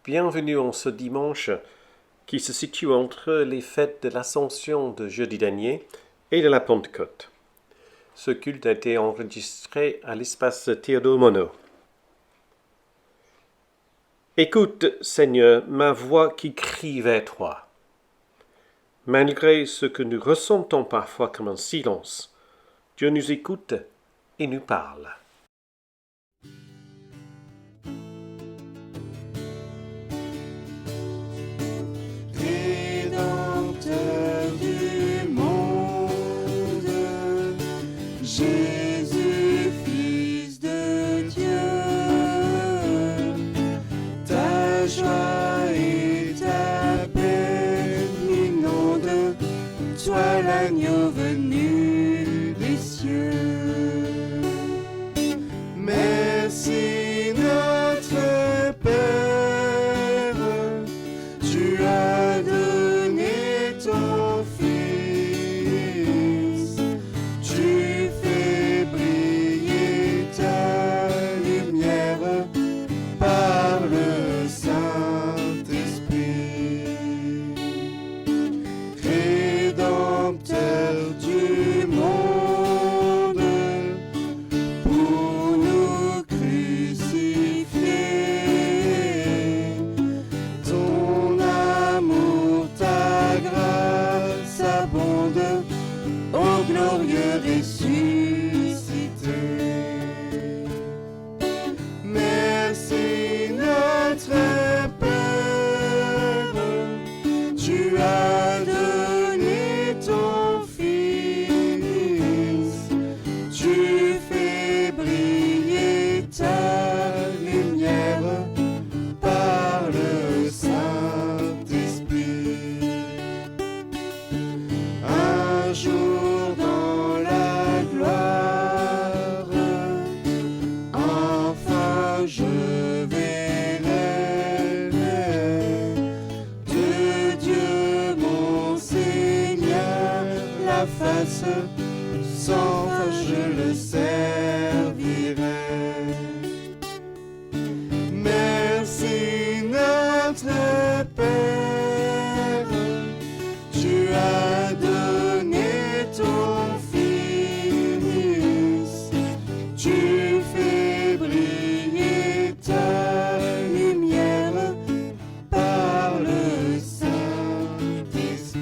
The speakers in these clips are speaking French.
Bienvenue en ce dimanche qui se situe entre les fêtes de l'Ascension de jeudi dernier et de la Pentecôte. Ce culte a été enregistré à l'espace Théodore Monod. Écoute, Seigneur, ma voix qui crie vers toi. Malgré ce que nous ressentons parfois comme un silence, Dieu nous écoute et nous parle. Jésus, Fils de Dieu, ta joie et ta paix inondent, toi l'agneau venu des cieux. Merci notre Père, tu as donné ton Fils, tu fais briller ta lumière par le Saint-Esprit. Rédempteur du monde, pour nous crucifier, ton amour, ta grâce a glorieux ressuscité. Merci notre Père, tu as donné ton Fils, tu fais briller ta lumière par le Saint-Esprit. Un jour dans la gloire, enfin je verrai de Dieu mon Seigneur la face, sans fin je le servirai. Merci notre Père, tu as donné ton Fils, tu fais briller ta lumière par le Saint-Esprit.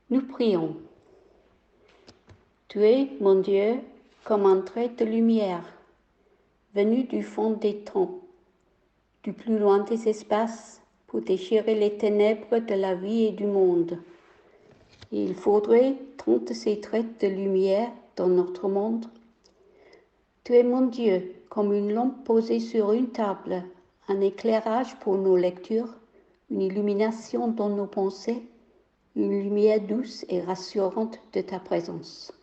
Nous prions. Tu es, mon Dieu, comme un trait de lumière, venu du fond des temps, du plus loin des espaces, pour déchirer les ténèbres de la vie et du monde. Et il faudrait tant de ces traits de lumière dans notre monde. Tu es, mon Dieu, comme une lampe posée sur une table, un éclairage pour nos lectures, une illumination dans nos pensées, une lumière douce et rassurante de ta présence.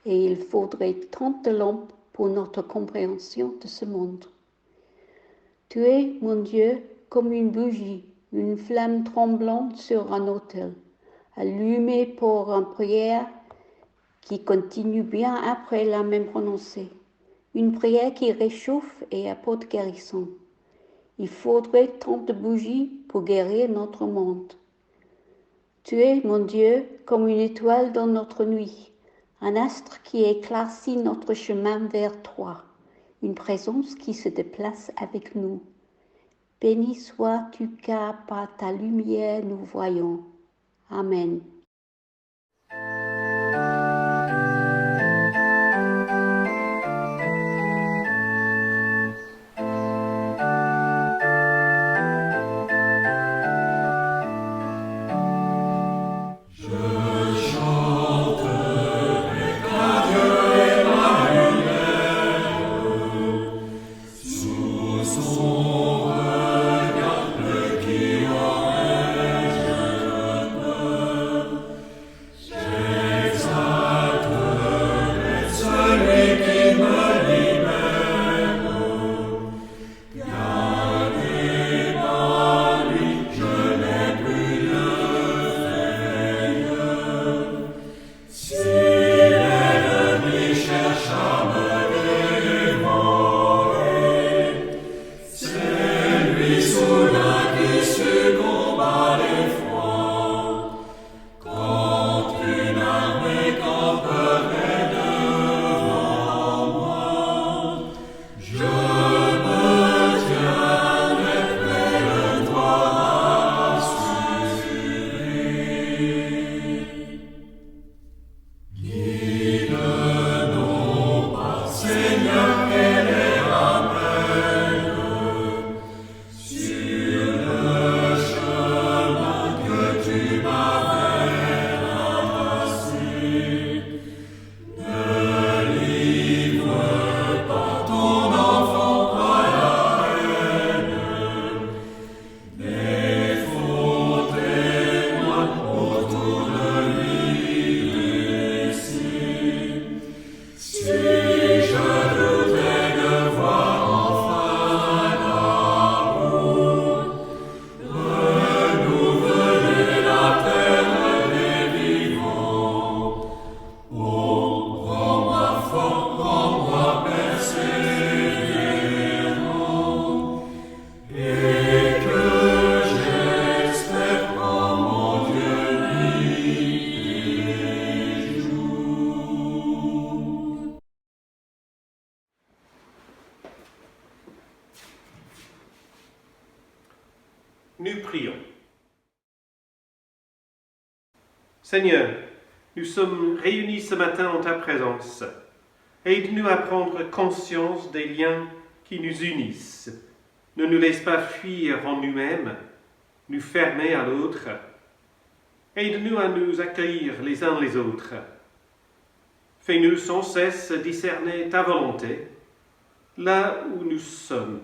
Et il faudrait tant de lampes pour notre compréhension de ce monde. Tu es, mon Dieu, comme une bougie, une flamme tremblante sur un autel, allumée pour une prière qui continue bien après la même prononcée, une prière qui réchauffe et apporte guérison. Il faudrait tant de bougies pour guérir notre monde. Tu es, mon Dieu, comme une étoile dans notre nuit, un astre qui éclaircit notre chemin vers toi, une présence qui se déplace avec nous. Béni sois-tu car par ta lumière nous voyons. Amen. Nous prions. Seigneur, nous sommes réunis ce matin en ta présence. Aide-nous à prendre conscience des liens qui nous unissent. Ne nous laisse pas fuir en nous-mêmes, nous fermer à l'autre. Aide-nous à nous accueillir les uns les autres. Fais-nous sans cesse discerner ta volonté, là où nous sommes,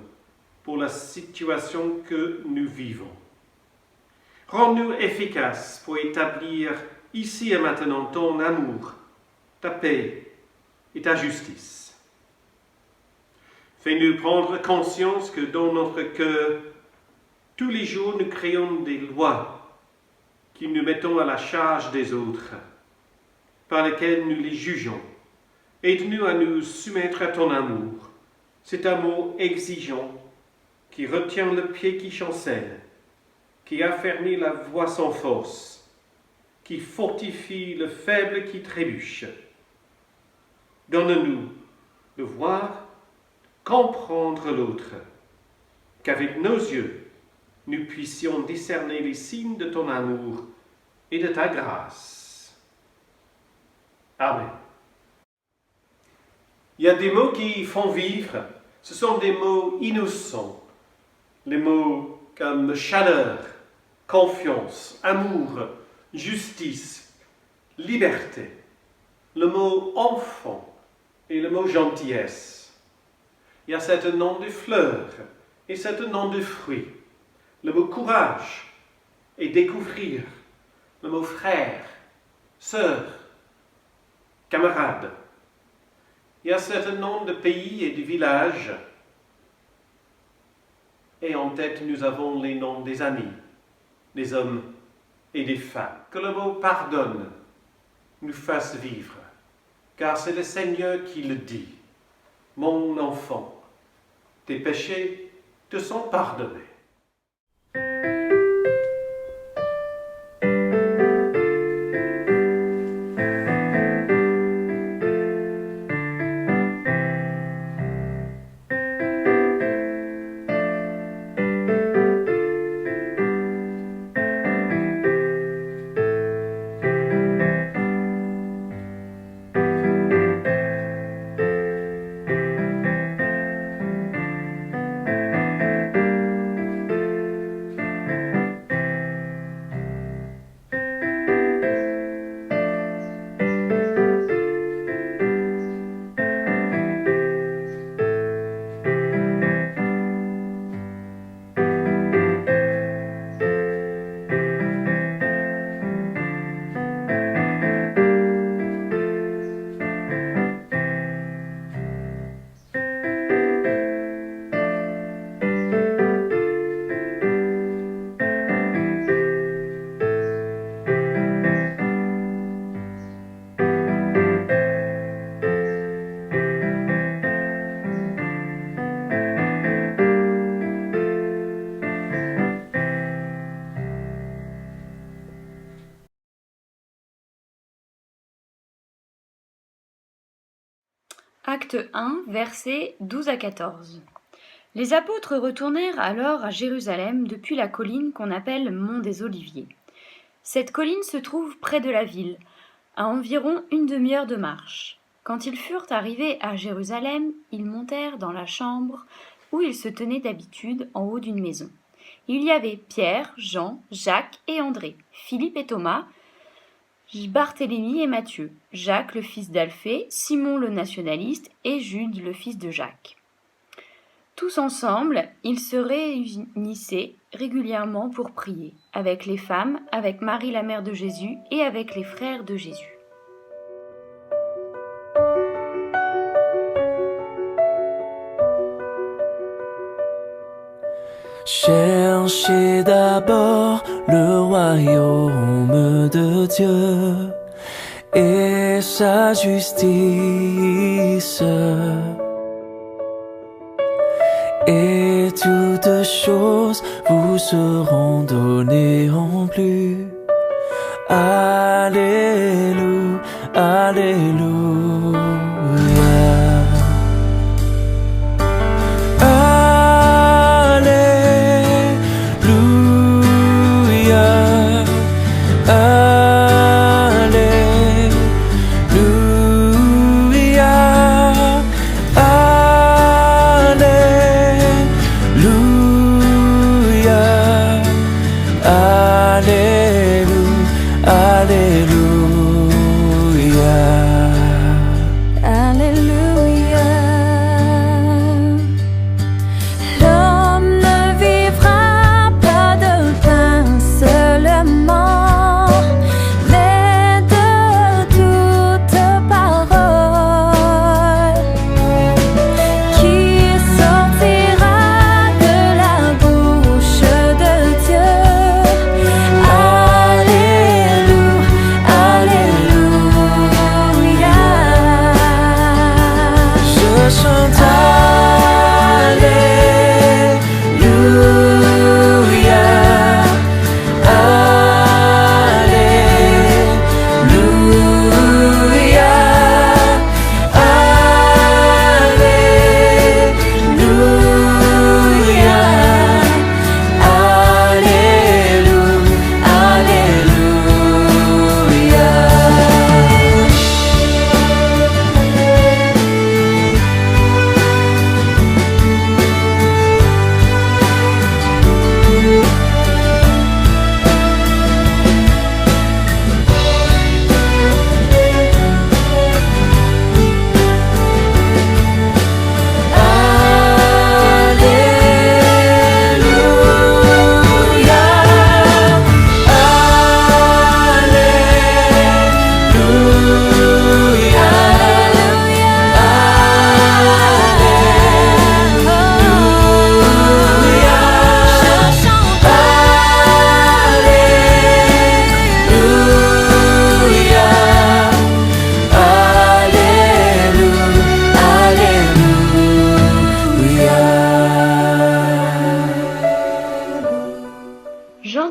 pour la situation que nous vivons. Rends-nous efficaces pour établir ici et maintenant ton amour, ta paix et ta justice. Fais-nous prendre conscience que dans notre cœur, tous les jours nous créons des lois qui nous mettons à la charge des autres, par lesquelles nous les jugeons. Aide-nous à nous soumettre à ton amour, cet amour exigeant qui retient le pied qui chancelle, qui affermit la voix sans force, qui fortifie le faible qui trébuche. Donne-nous de voir, comprendre l'autre, qu'avec nos yeux, nous puissions discerner les signes de ton amour et de ta grâce. Amen. Il y a des mots qui font vivre. Ce sont des mots innocents. Les mots comme chaleur, confiance, amour, justice, liberté. Le mot enfant et le mot gentillesse. Il y a cet nom de fleurs et cet nom de fruits. Le mot courage et découvrir. Le mot frère, sœur, camarade. Il y a cet nom de pays et de villages. Et en tête, nous avons les noms des amis, des hommes et des femmes. Que le mot pardonne nous fasse vivre, car c'est le Seigneur qui le dit. Mon enfant, tes péchés te sont pardonnés. Acte 1, versets 12 à 14. Les apôtres retournèrent alors à Jérusalem depuis la colline qu'on appelle Mont des Oliviers. Cette colline se trouve près de la ville, à environ une demi-heure de marche. Quand ils furent arrivés à Jérusalem, ils montèrent dans la chambre où ils se tenaient d'habitude en haut d'une maison. Il y avait Pierre, Jean, Jacques et André, Philippe et Thomas, Barthélemy et Matthieu, Jacques le fils d'Alphée, Simon le nationaliste et Jude le fils de Jacques. Tous ensemble, ils se réunissaient régulièrement pour prier, avec les femmes, avec Marie la mère de Jésus et avec les frères de Jésus. Cherchez d'abord le royaume de Dieu et sa justice, et toutes choses vous seront données en plus. Alléluia, alléluia. Alléluia,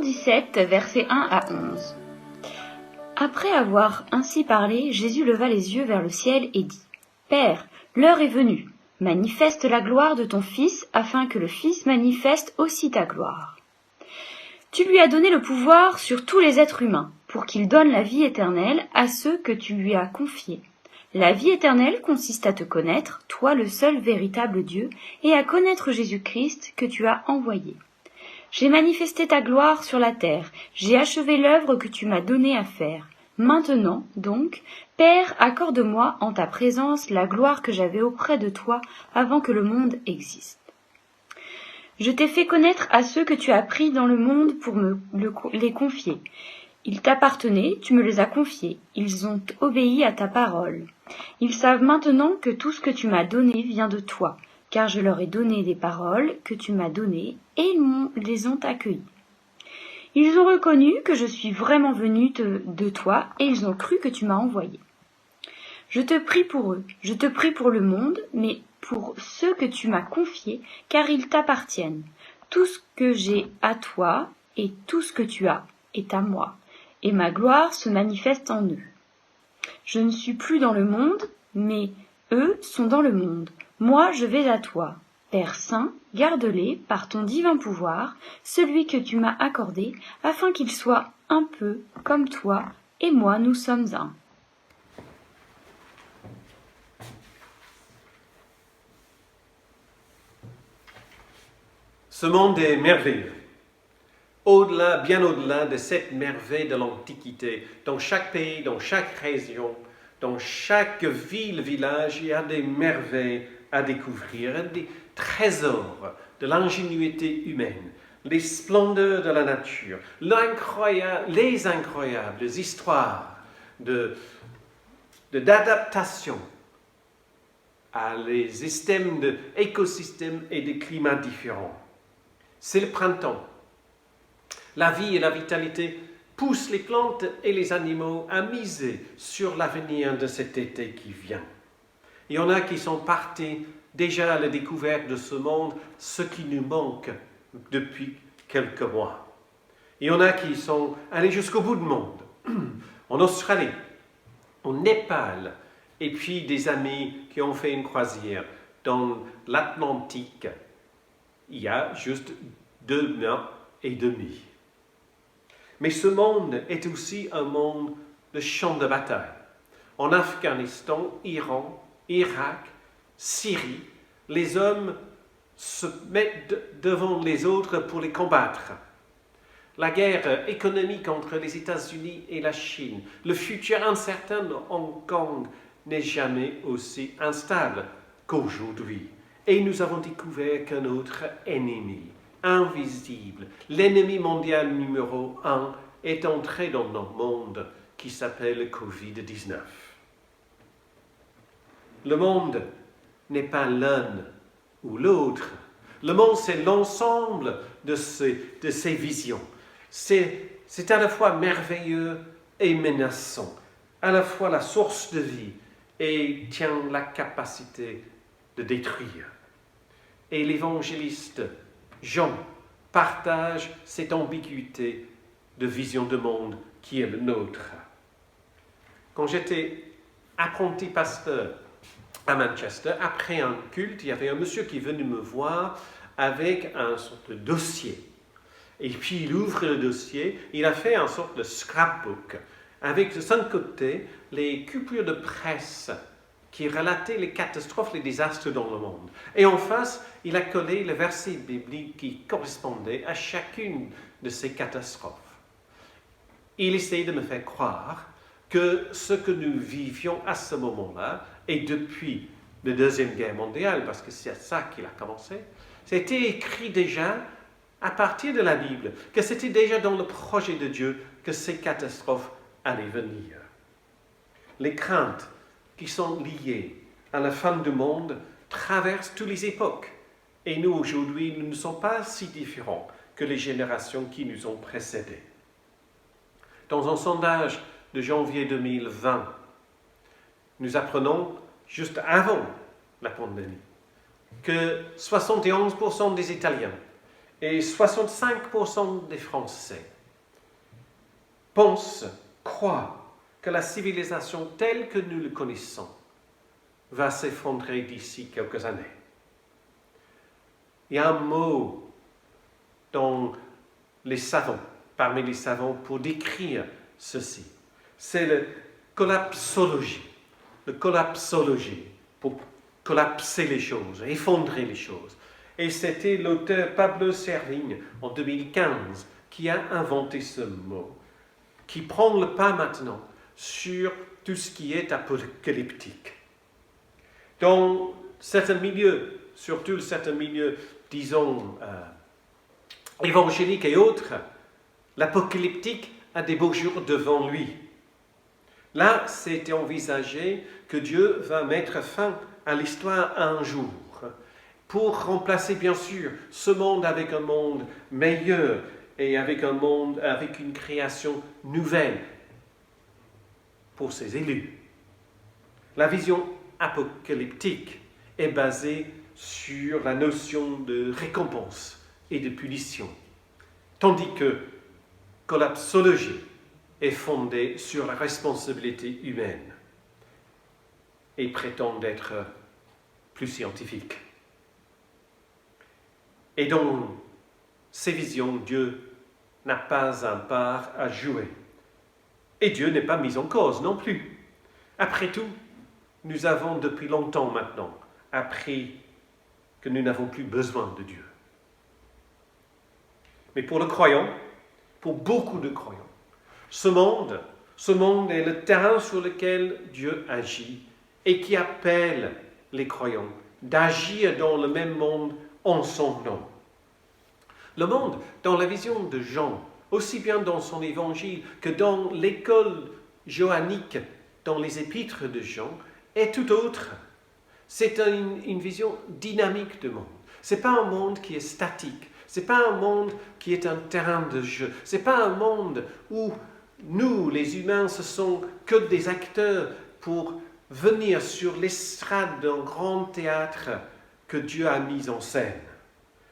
17, versets 1 à 11. Après avoir ainsi parlé, Jésus leva les yeux vers le ciel et dit : Père, l'heure est venue. Manifeste la gloire de ton Fils, afin que le Fils manifeste aussi ta gloire. Tu lui as donné le pouvoir sur tous les êtres humains, pour qu'il donne la vie éternelle à ceux que tu lui as confiés. La vie éternelle consiste à te connaître, toi le seul véritable Dieu, et à connaître Jésus-Christ que tu as envoyé. J'ai manifesté ta gloire sur la terre, j'ai achevé l'œuvre que tu m'as donnée à faire. Maintenant, donc, Père, accorde-moi en ta présence la gloire que j'avais auprès de toi avant que le monde existe. Je t'ai fait connaître à ceux que tu as pris dans le monde pour les confier. Ils t'appartenaient, tu me les as confiés, ils ont obéi à ta parole. Ils savent maintenant que tout ce que tu m'as donné vient de toi, car je leur ai donné des paroles que tu m'as données et ils les ont accueillies. Ils ont reconnu que je suis vraiment venu de toi et ils ont cru que tu m'as envoyé. Je te prie pour eux, je te prie pour le monde, mais pour ceux que tu m'as confiés, car ils t'appartiennent. Tout ce que j'ai à toi et tout ce que tu as est à moi, et ma gloire se manifeste en eux. Je ne suis plus dans le monde, mais eux sont dans le monde. Moi, je vais à toi. Père Saint, garde-les par ton divin pouvoir, celui que tu m'as accordé, afin qu'ils soient un peu comme toi et moi nous sommes un. Ce monde est merveilleux. Au-delà, bien au-delà de cette merveille de l'Antiquité, dans chaque pays, dans chaque région, dans chaque ville, village, il y a des merveilles à découvrir, des trésors de l'ingénuité humaine, les splendeurs de la nature, les incroyables histoires d'adaptation à les systèmes d'écosystèmes et de climats différents. C'est le printemps. La vie et la vitalité poussent les plantes et les animaux à miser sur l'avenir de cet été qui vient. Il y en a qui sont partis déjà à la découverte de ce monde, ce qui nous manque depuis quelques mois. Il y en a qui sont allés jusqu'au bout du monde, en Australie, au Népal, et puis des amis qui ont fait une croisière dans l'Atlantique il y a juste 2 mois et demi. Mais ce monde est aussi un monde de champ de bataille. En Afghanistan, Iran, Irak, Syrie, les hommes se mettent devant les autres pour les combattre. La guerre économique entre les États-Unis et la Chine, le futur incertain de Hong Kong n'est jamais aussi instable qu'aujourd'hui. Et nous avons découvert qu'un autre ennemi, invisible, l'ennemi mondial numéro 1, est entré dans notre monde qui s'appelle Covid-19. Le monde n'est pas l'un ou l'autre. Le monde, c'est l'ensemble de ces visions. C'est à la fois merveilleux et menaçant, à la fois la source de vie et tient la capacité de détruire. Et l'évangéliste Jean partage cette ambiguïté de vision de monde qui est le nôtre. Quand j'étais apprenti pasteur à Manchester, après un culte, il y avait un monsieur qui est venu me voir avec un sorte de dossier. Et puis il ouvre le dossier, il a fait un sorte de scrapbook avec de 5 côtés les coupures de presse qui relataient les catastrophes, les désastres dans le monde. Et en face, il a collé le verset biblique qui correspondait à chacune de ces catastrophes. Il essayait de me faire croire que ce que nous vivions à ce moment-là, et depuis la Deuxième Guerre mondiale, parce que c'est ça qu'il a commencé, c'était écrit déjà à partir de la Bible, que c'était déjà dans le projet de Dieu que ces catastrophes allaient venir. Les craintes qui sont liées à la fin du monde traversent toutes les époques. Et nous, aujourd'hui, nous ne sommes pas si différents que les générations qui nous ont précédés. Dans un sondage de janvier 2020, nous apprenons, juste avant la pandémie, que 71% des Italiens et 65% des Français pense, croit que la civilisation telle que nous le connaissons va s'effondrer d'ici quelques années. Il y a un mot dans les savants, parmi les savants, pour décrire ceci. C'est le collapsologie. Le collapsologie, pour collapser les choses, effondrer les choses. Et c'était l'auteur Pablo Servigne, en 2015, qui a inventé ce mot, qui prend le pas maintenant sur tout ce qui est apocalyptique. Dans certains milieux, surtout certains milieux, disons, évangéliques et autres, l'apocalyptique a des beaux jours devant lui. Là, c'était envisagé que Dieu va mettre fin à l'histoire un jour, pour remplacer bien sûr ce monde avec un monde meilleur et avec un monde, avec une création nouvelle pour ses élus. La vision apocalyptique est basée sur la notion de récompense et de punition, tandis que collapsologie est fondée sur la responsabilité humaine et prétend être plus scientifique. Et dans ces visions, Dieu n'a pas un part à jouer. Et Dieu n'est pas mis en cause non plus. Après tout, nous avons depuis longtemps maintenant appris que nous n'avons plus besoin de Dieu. Mais pour le croyant, pour beaucoup de croyants, ce monde est le terrain sur lequel Dieu agit et qui appelle les croyants d'agir dans le même monde en son nom. Le monde, dans la vision de Jean, aussi bien dans son évangile que dans l'école johannique, dans les épîtres de Jean, est tout autre. C'est une vision dynamique du monde. Ce n'est pas un monde qui est statique. Ce n'est pas un monde qui est un terrain de jeu. Ce n'est pas un monde où nous, les humains, ce sont que des acteurs pour venir sur l'estrade d'un grand théâtre que Dieu a mis en scène.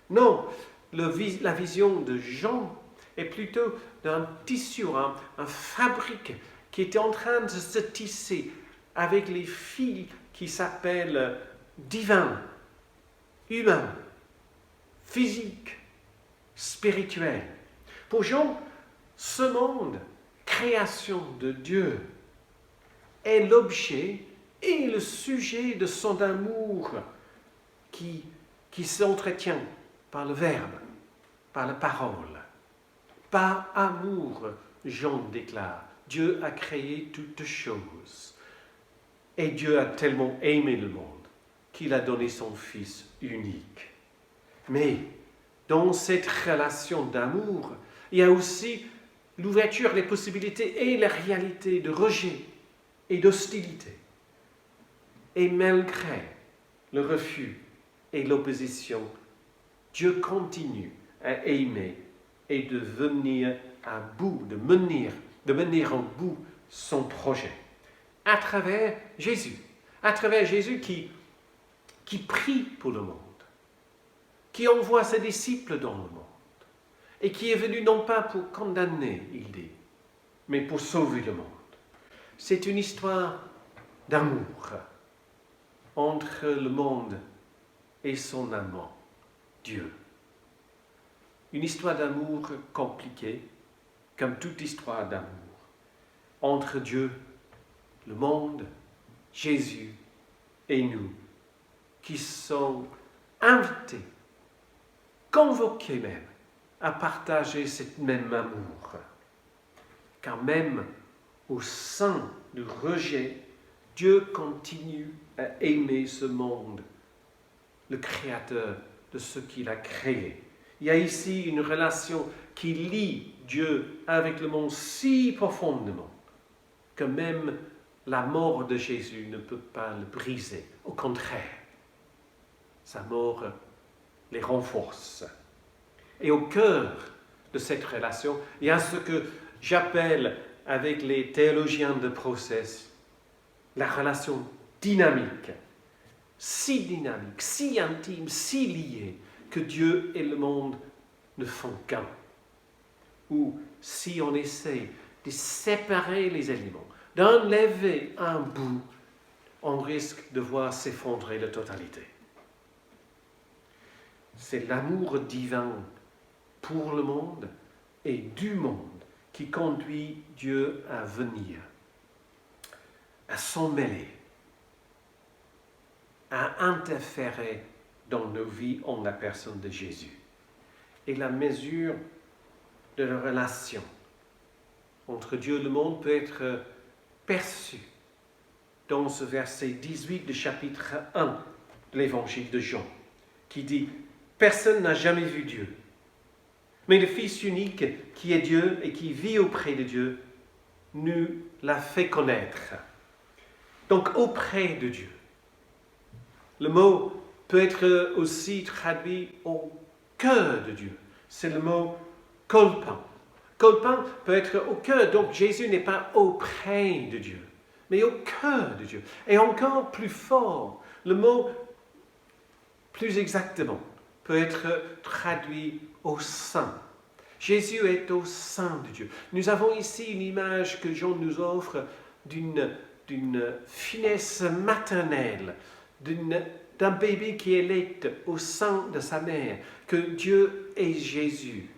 Non, la vision de Jean est plutôt d'un tissu, un fabrique qui est en train de se tisser avec les fils qui s'appellent divins, humains, physiques, spirituels. Pour Jean, ce monde, création de Dieu, est l'objet et le sujet de son amour qui s'entretient par le Verbe, par la parole. Par amour, Jean déclare, Dieu a créé toutes choses. Et Dieu a tellement aimé le monde qu'il a donné son Fils unique. Mais dans cette relation d'amour, il y a aussi l'ouverture, les possibilités et la réalité de rejet et d'hostilité. Et malgré le refus et l'opposition, Dieu continue à aimer et de venir à bout, de mener en bout son projet. À travers Jésus qui prie pour le monde, qui envoie ses disciples dans le monde, et qui est venu non pas pour condamner, il dit, mais pour sauver le monde. C'est une histoire d'amour entre le monde et son amant, Dieu. Une histoire d'amour compliquée, comme toute histoire d'amour, entre Dieu, le monde, Jésus et nous, qui sont invités, convoqués même, à partager ce même amour. Car même au sein du rejet, Dieu continue à aimer ce monde, le Créateur de ce qu'il a créé. Il y a ici une relation qui lie Dieu avec le monde si profondément que même la mort de Jésus ne peut pas le briser. Au contraire, sa mort les renforce. Et au cœur de cette relation, il y a ce que j'appelle avec les théologiens de process la relation dynamique, si intime, si liée, que Dieu et le monde ne font qu'un. Ou si on essaie de séparer les éléments, d'enlever un bout, on risque de voir s'effondrer la totalité. C'est l'amour divin pour le monde et du monde qui conduit Dieu à venir, à s'en mêler, à interférer dans nos vies en la personne de Jésus. Et la mesure de la relation entre Dieu et le monde peut être perçue dans ce verset 18 du chapitre 1 de l'évangile de Jean, qui dit « Personne n'a jamais vu Dieu, mais le Fils unique qui est Dieu et qui vit auprès de Dieu nous l'a fait connaître. » Donc auprès de Dieu. Le mot peut être aussi traduit au cœur de Dieu. C'est le mot kolpin. Kolpin peut être au cœur. Donc Jésus n'est pas auprès de Dieu, mais au cœur de Dieu. Et encore plus fort, le mot plus exactement peut être traduit au sein. Jésus est au sein de Dieu. Nous avons ici une image que Jean nous offre d'une finesse maternelle, d'un bébé qui est lait au sein de sa mère, que Dieu et Jésus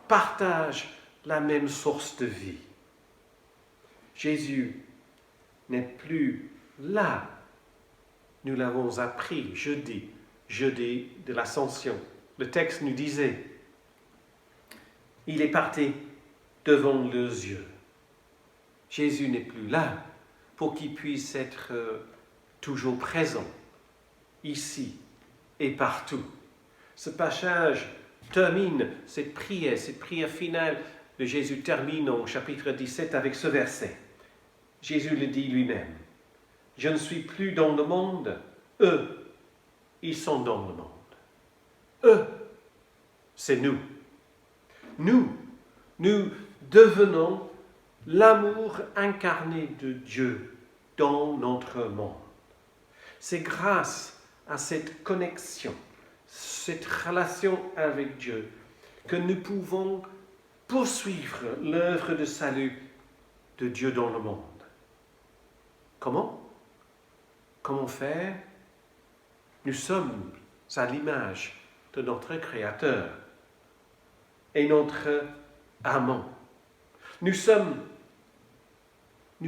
partagent la même source de vie. Jésus n'est plus là. Nous l'avons appris jeudi de l'Ascension. Le texte nous disait, il est parti devant leurs yeux. Jésus n'est plus là pour qu'il puisse être toujours présent, ici et partout. Ce passage termine cette prière finale de Jésus termine en chapitre 17 avec ce verset. Jésus le dit lui-même, « Je ne suis plus dans le monde, eux, ils sont dans le monde. » Eux, c'est nous. Nous devenons l'amour incarné de Dieu dans notre monde. C'est grâce à cette connexion, cette relation avec Dieu, que nous pouvons poursuivre l'œuvre de salut de Dieu dans le monde. Comment? Comment faire? Nous sommes à l'image de notre Créateur et notre amant. Nous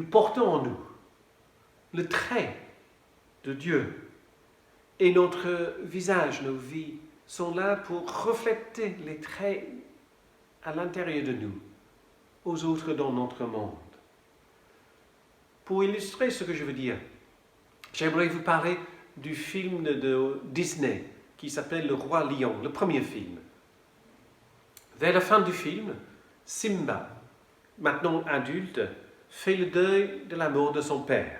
portons en nous le trait de Dieu et notre visage, nos vies sont là pour refléter les traits à l'intérieur de nous, aux autres dans notre monde. Pour illustrer ce que je veux dire, j'aimerais vous parler du film de Disney qui s'appelle Le Roi Lion, le premier film. Vers la fin du film, Simba, maintenant adulte, fait le deuil de la mort de son père.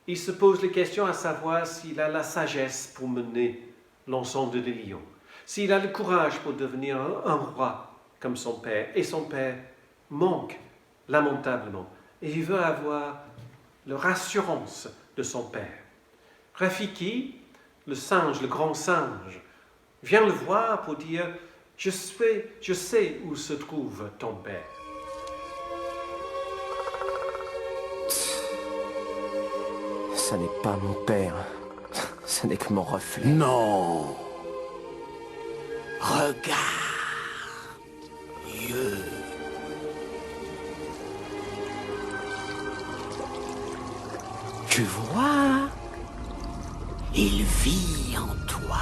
Il se pose les questions à savoir s'il a la sagesse pour mener l'ensemble des lions, s'il a le courage pour devenir un roi comme son père. Et son père manque lamentablement. Et il veut avoir la rassurance de son père. Rafiki, le singe, le grand singe, vient le voir pour dire « Je sais où se trouve ton père. » Ça n'est pas mon père, ça n'est que mon reflet. Non. Regarde, Dieu. Tu vois, il vit en toi.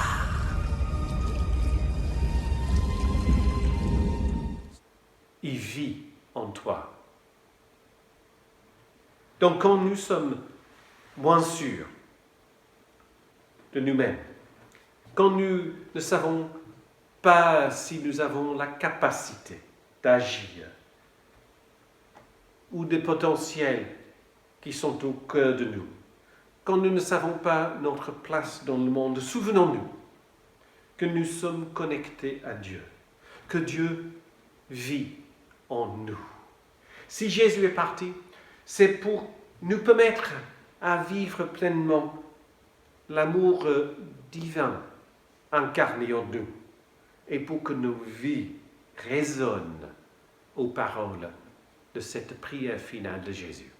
Il vit en toi. Donc quand nous sommes moins sûrs de nous-mêmes, quand nous ne savons pas si nous avons la capacité d'agir ou des potentiels qui sont au cœur de nous, quand nous ne savons pas notre place dans le monde, souvenons-nous que nous sommes connectés à Dieu, que Dieu vit en nous. Si Jésus est parti, c'est pour nous permettre à vivre pleinement l'amour divin incarné en nous et pour que nos vies résonnent aux paroles de cette prière finale de Jésus.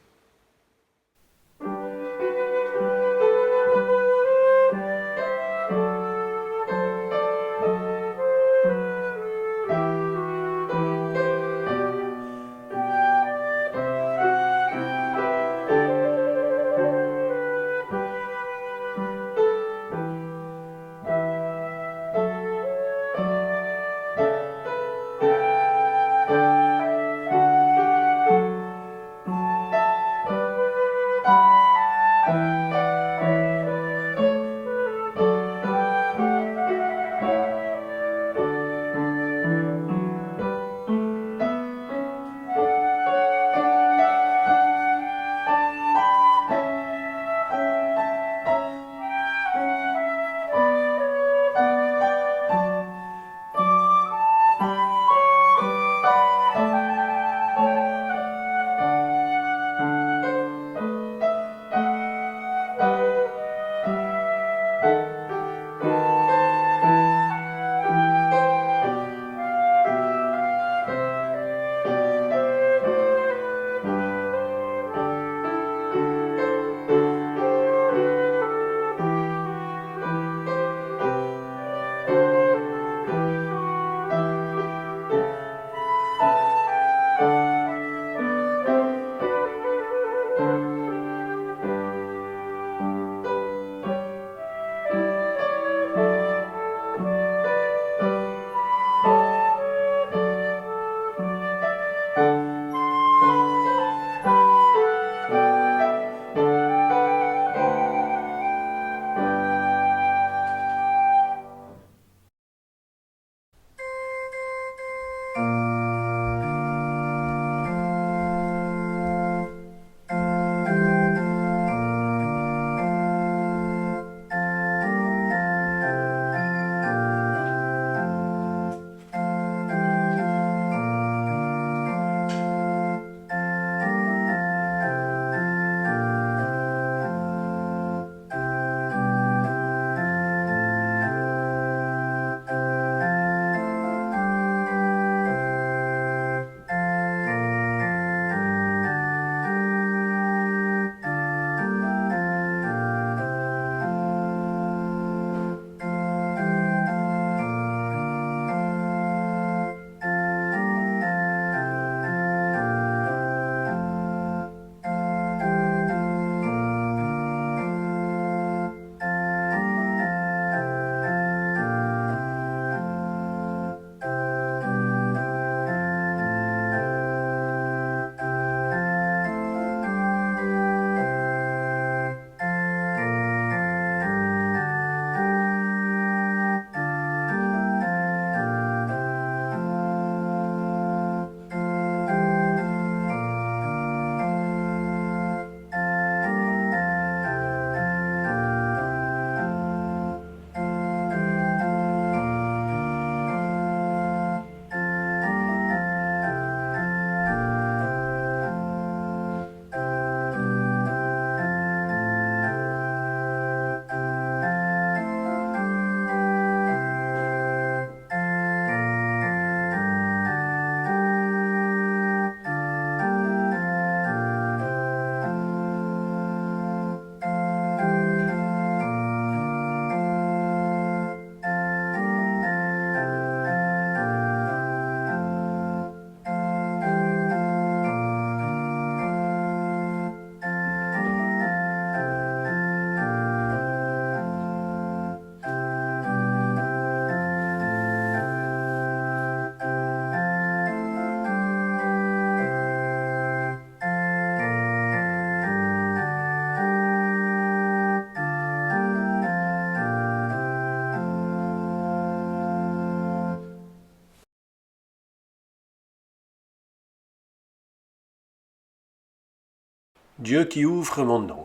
Dieu qui ouvre mon nom,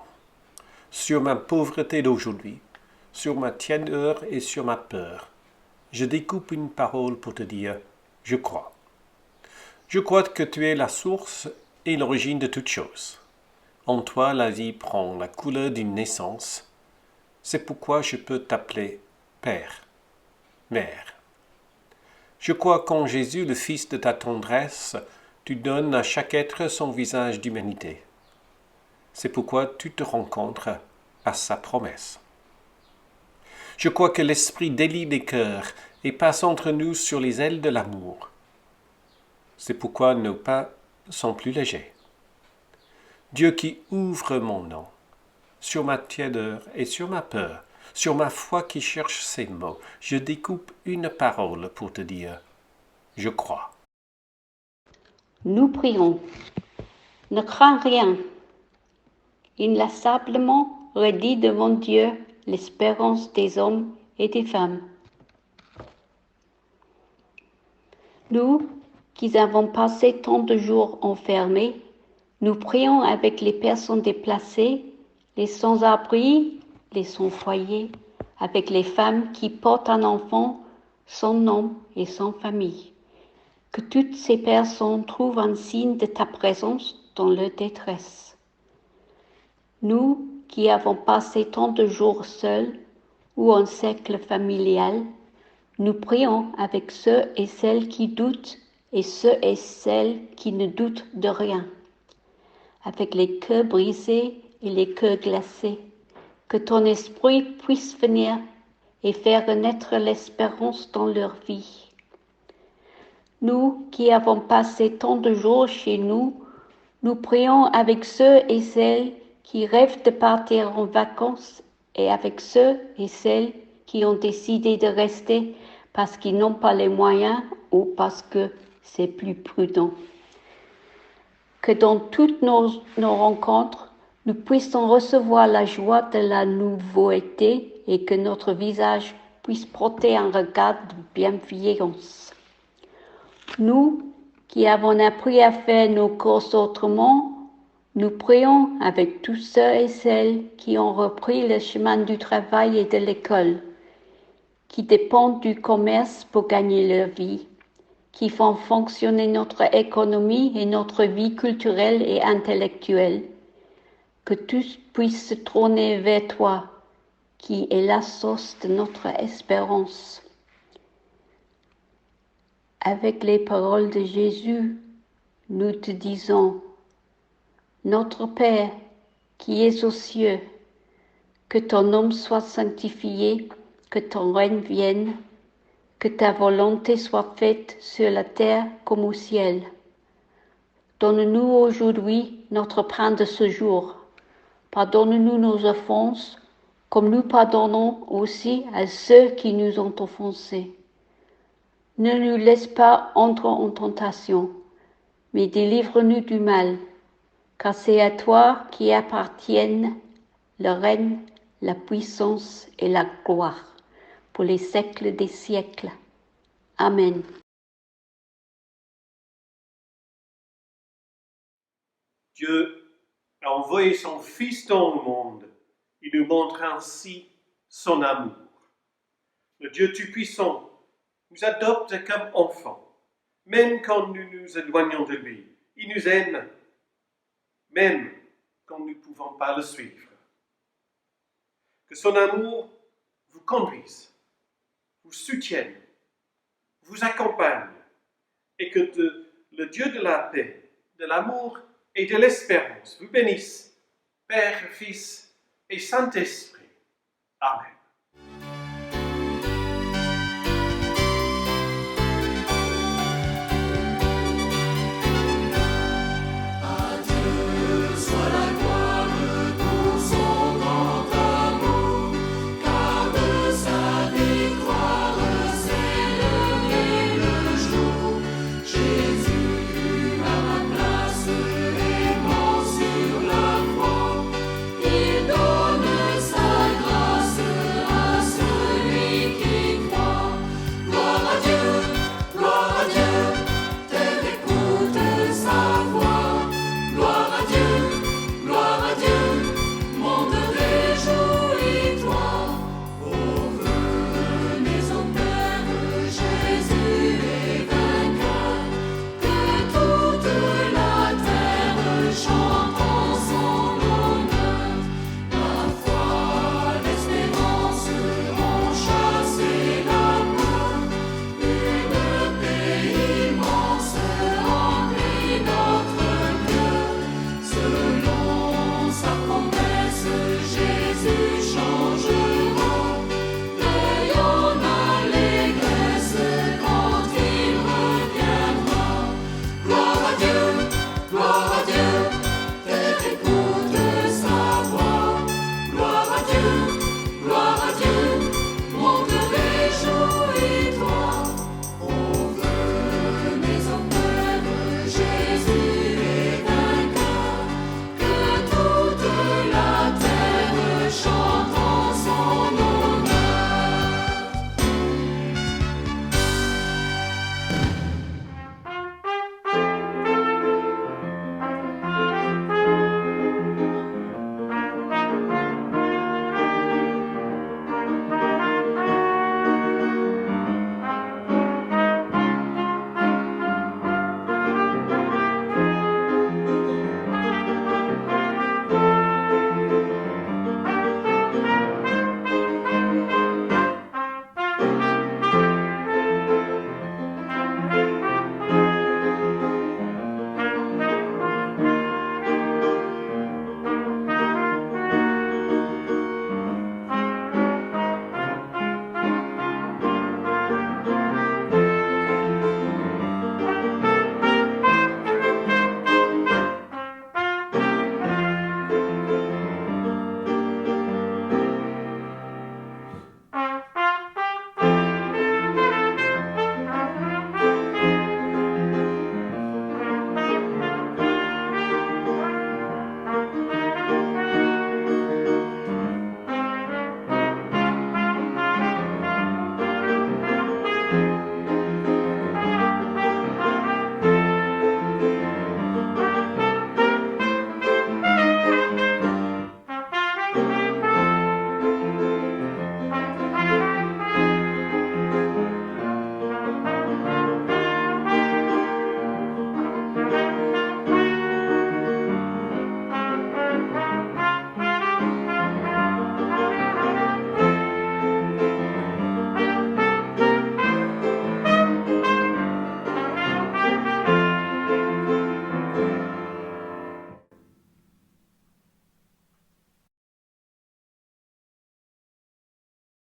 sur ma pauvreté d'aujourd'hui, sur ma tiédeur et sur ma peur, je découpe une parole pour te dire « Je crois ». Je crois que tu es la source et l'origine de toutes choses. En toi, la vie prend la couleur d'une naissance. C'est pourquoi je peux t'appeler Père, Mère. Je crois qu'en Jésus, le Fils de ta tendresse, Tu donnes à chaque être son visage d'humanité. C'est pourquoi tu te rencontres à sa promesse. Je crois que l'Esprit délie les cœurs et passe entre nous sur les ailes de l'amour. C'est pourquoi nos pas sont plus légers. Dieu qui ouvre mon nom, sur ma tiédeur et sur ma peur, sur ma foi qui cherche ses mots, je découpe une parole pour te dire « Je crois ». Nous prions. Ne crains rien. Inlassablement redis devant Dieu l'espérance des hommes et des femmes. Nous, qui avons passé tant de jours enfermés, nous prions avec les personnes déplacées, les sans-abri, les sans-foyer, avec les femmes qui portent un enfant sans nom et sans famille. Que toutes ces personnes trouvent un signe de ta présence dans leur détresse. Nous qui avons passé tant de jours seuls ou en cercle familial, nous prions avec ceux et celles qui doutent et ceux et celles qui ne doutent de rien, avec les cœurs brisés et les cœurs glacés, que ton esprit puisse venir et faire renaître l'espérance dans leur vie. Nous qui avons passé tant de jours chez nous, nous prions avec ceux et celles qui rêvent de partir en vacances et avec ceux et celles qui ont décidé de rester parce qu'ils n'ont pas les moyens ou parce que c'est plus prudent. Que dans toutes nos rencontres, nous puissions recevoir la joie de la nouveauté et que notre visage puisse porter un regard de bienveillance. Nous qui avons appris à faire nos courses autrement, nous prions avec tous ceux et celles qui ont repris le chemin du travail et de l'école, qui dépendent du commerce pour gagner leur vie, qui font fonctionner notre économie et notre vie culturelle et intellectuelle. Que tous puissent se tourner vers toi, qui est la source de notre espérance. Avec les paroles de Jésus, nous te disons, Notre Père qui es aux cieux, que ton nom soit sanctifié, que ton règne vienne, que ta volonté soit faite sur la terre comme au ciel. Donne-nous aujourd'hui notre pain de ce jour. Pardonne-nous nos offenses, comme nous pardonnons aussi à ceux qui nous ont offensés. Ne nous laisse pas entrer en tentation, mais délivre-nous du mal, car c'est à toi qui appartiennent le règne, la puissance et la gloire, pour les siècles des siècles. Amen. Dieu a envoyé son Fils dans le monde. Il nous montre ainsi son amour. Le Dieu Tout-Puissant nous adopte comme enfants, même quand nous nous éloignons de lui. Il nous aime, même quand nous ne pouvons pas le suivre. Que son amour vous conduise, vous soutienne, vous accompagne, et que le Dieu de la paix, de l'amour et de l'espérance vous bénisse, Père, Fils et Saint-Esprit. Amen.